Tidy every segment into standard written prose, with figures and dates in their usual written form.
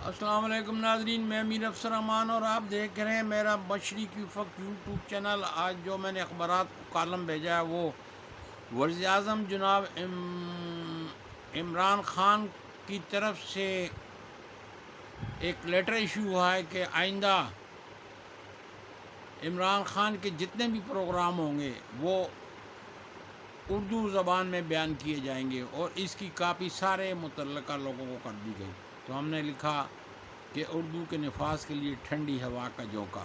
السلام علیکم ناظرین، میں امیر افسر امان اور آپ دیکھ رہے ہیں میرا مشرق افق یوٹیوب چینل۔ آج جو میں نے اخبارات کو کالم بھیجا ہے وہ وزیر اعظم جناب عمران خان کی طرف سے ایک لیٹر ایشو ہوا ہے کہ آئندہ عمران خان کے جتنے بھی پروگرام ہوں گے وہ اردو زبان میں بیان کیے جائیں گے، اور اس کی کاپی سارے متعلقہ لوگوں کو کر دی گئی۔ تو ہم نے لکھا کہ اردو کے نفاذ کے لیے ٹھنڈی ہوا کا جھونکا۔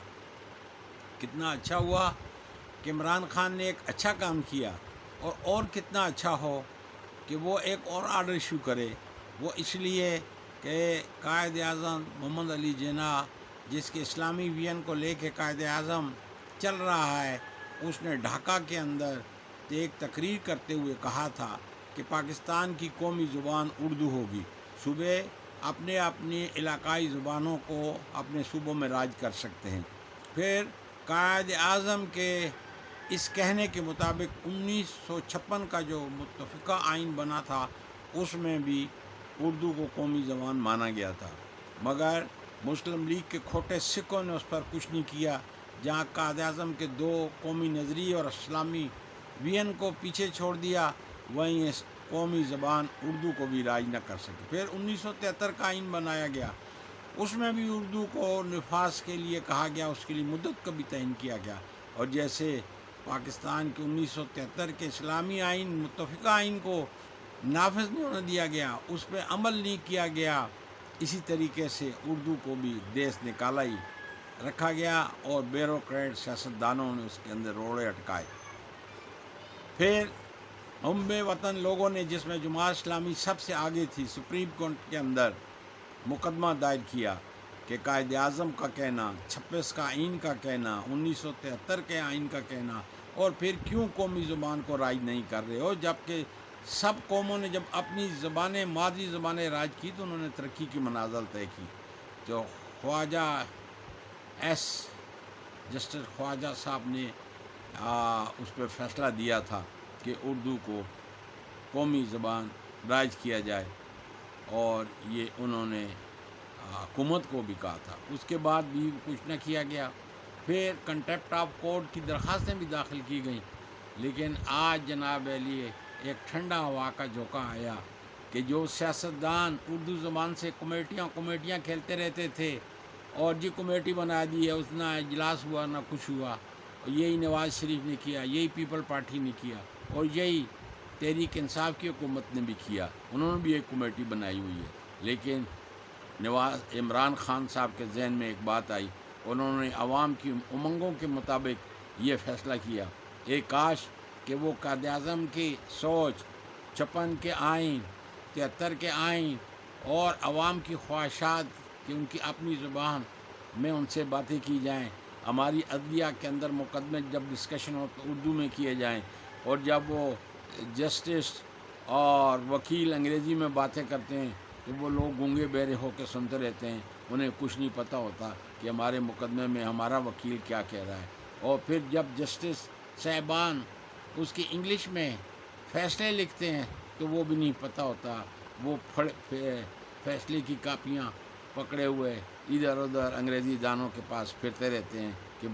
کتنا اچھا ہوا کہ عمران خان نے ایک اچھا کام کیا، اور کتنا اچھا ہو کہ وہ ایک اور آرڈر ایشو کرے۔ وہ اس لیے کہ قائد اعظم محمد علی جناح، جس کے اسلامی وین کو لے کے قائد اعظم چل رہا ہے، اس نے ڈھاکہ کے اندر ایک تقریر کرتے ہوئے کہا تھا کہ پاکستان کی قومی زبان اردو ہوگی، صوبے اپنے اپنی علاقائی زبانوں کو اپنے صوبوں میں راج کر سکتے ہیں۔ پھر قائد اعظم کے اس کہنے کے مطابق 1956 کا جو متفقہ آئین بنا تھا اس میں بھی اردو کو قومی زبان مانا گیا تھا، مگر مسلم لیگ کے کھوٹے سکھوں نے اس پر کچھ نہیں کیا۔ جہاں قائد اعظم کے دو قومی نظریے اور اسلامی وین کو پیچھے چھوڑ دیا، وہیں اس قومی زبان اردو کو بھی راج نہ کر سکے۔ پھر 1973 کا آئین بنایا گیا، اس میں بھی اردو کو نفاذ کے لیے کہا گیا، اس کے لیے مدت کا بھی تعین کیا گیا، اور جیسے پاکستان کے 1973 کے اسلامی آئین متفقہ آئین کو نافذ نہیں ہونے دیا گیا، اس پہ عمل نہیں کیا گیا، اسی طریقے سے اردو کو بھی دیس نکالا ہی رکھا گیا، اور بیوروکریٹ سیاستدانوں نے اس کے اندر روڑے اٹکائے۔ پھر ہم وطن لوگوں نے، جس میں جماعت اسلامی سب سے آگے تھی، سپریم کورٹ کے اندر مقدمہ دائر کیا کہ قائد اعظم کا کہنا، 26 کا آئین کا کہنا، 1973 کے آئین کا کہنا، اور پھر کیوں قومی زبان کو راج نہیں کر رہے ہو، جبکہ سب قوموں نے جب اپنی زبانیں، مادری زبانیں راج کی تو انہوں نے ترقی کی منازل طے کی۔ جو خواجہ جسٹس خواجہ صاحب نے اس پہ فیصلہ دیا تھا کہ اردو کو قومی زبان راج کیا جائے، اور یہ انہوں نے حکومت کو بھی کہا تھا، اس کے بعد بھی کچھ نہ کیا گیا۔ پھر کنٹیمپٹ آف کورٹ کی درخواستیں بھی داخل کی گئیں، لیکن آج جناب علی ایک ٹھنڈا ہوا کا جھونکا آیا کہ جو سیاستدان اردو زبان سے کمیٹیاں کھیلتے رہتے تھے، اور جی کمیٹی بنا دی ہے، اس نہ اجلاس ہوا نہ کچھ ہوا، یہی نواز شریف نے کیا، یہی پیپل پارٹی نے کیا، اور یہی تحریک انصاف کی حکومت نے بھی کیا، انہوں نے بھی ایک کمیٹی بنائی ہوئی ہے۔ لیکن عمران خان صاحب کے ذہن میں ایک بات آئی، انہوں نے عوام کی امنگوں کے مطابق یہ فیصلہ کیا، ایک کاش کہ وہ قائد اعظم کی سوچ، 56 کے آئین، 73 کے آئین، اور عوام کی خواہشات کہ ان کی اپنی زبان میں ان سے باتیں کی جائیں، ہماری عدلیہ کے اندر مقدمے جب ڈسکشن ہو تو اردو میں کیے جائیں، اور جب وہ جسٹس اور وکیل انگریزی میں باتیں کرتے ہیں تو وہ لوگ گونگے بہرے ہو کے سنتے رہتے ہیں، انہیں کچھ نہیں پتہ ہوتا کہ ہمارے مقدمے میں ہمارا وکیل کیا کہہ رہا ہے۔ اور پھر جب جسٹس صاحبان اس کی انگلش میں فیصلے لکھتے ہیں تو وہ بھی نہیں پتہ ہوتا، وہ فیصلے کی کاپیاں پکڑے ہوئے ادھر ادھر انگریزی دانوں کے پاس پھرتے رہتے ہیں کہ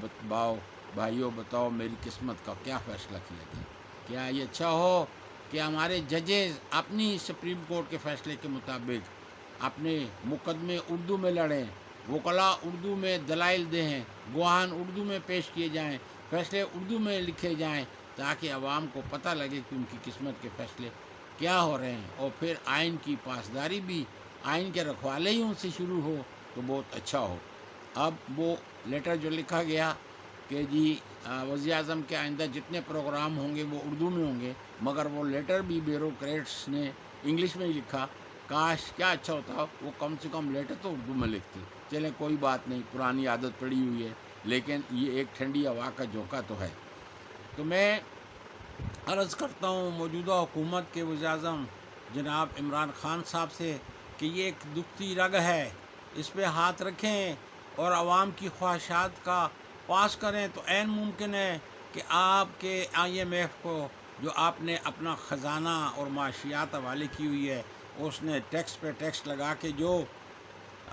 بھائیو بتاؤ میری قسمت کا کیا فیصلہ کیا تھا۔ کیا یہ اچھا ہو کہ ہمارے ججز اپنی سپریم کورٹ کے فیصلے کے مطابق اپنے مقدمے اردو میں لڑیں، وکلاء اردو میں دلائل دیں، گواہان اردو میں پیش کیے جائیں، فیصلے اردو میں لکھے جائیں، تاکہ عوام کو پتہ لگے کہ ان کی قسمت کے فیصلے کیا ہو رہے ہیں، اور پھر آئین کی پاسداری بھی، آئین کے رکھوالے ہی ان سے شروع ہو تو بہت اچھا ہو۔ اب وہ لیٹر جو لکھا گیا کہ جی وزیر اعظم کے آئندہ جتنے پروگرام ہوں گے وہ اردو میں ہوں گے، مگر وہ لیٹر بھی بیوروکریٹس نے انگلش میں ہی لکھا، کاش کیا اچھا ہوتا وہ کم سے کم لیٹر تو اردو میں لکھتے۔ چلیں کوئی بات نہیں، پرانی عادت پڑی ہوئی ہے، لیکن یہ ایک ٹھنڈی ہوا کا جھونکا تو ہے۔ تو میں عرض کرتا ہوں موجودہ حکومت کے وزیر اعظم جناب عمران خان صاحب سے کہ یہ ایک دکھتی رگ ہے، اس پہ ہاتھ رکھیں اور عوام کی خواہشات کا پاس کریں، تو عین ممکن ہے کہ آپ کے IMF کو، جو آپ نے اپنا خزانہ اور معاشیات حوالے کی ہوئی ہے، اس نے ٹیکس پہ ٹیکس لگا کے جو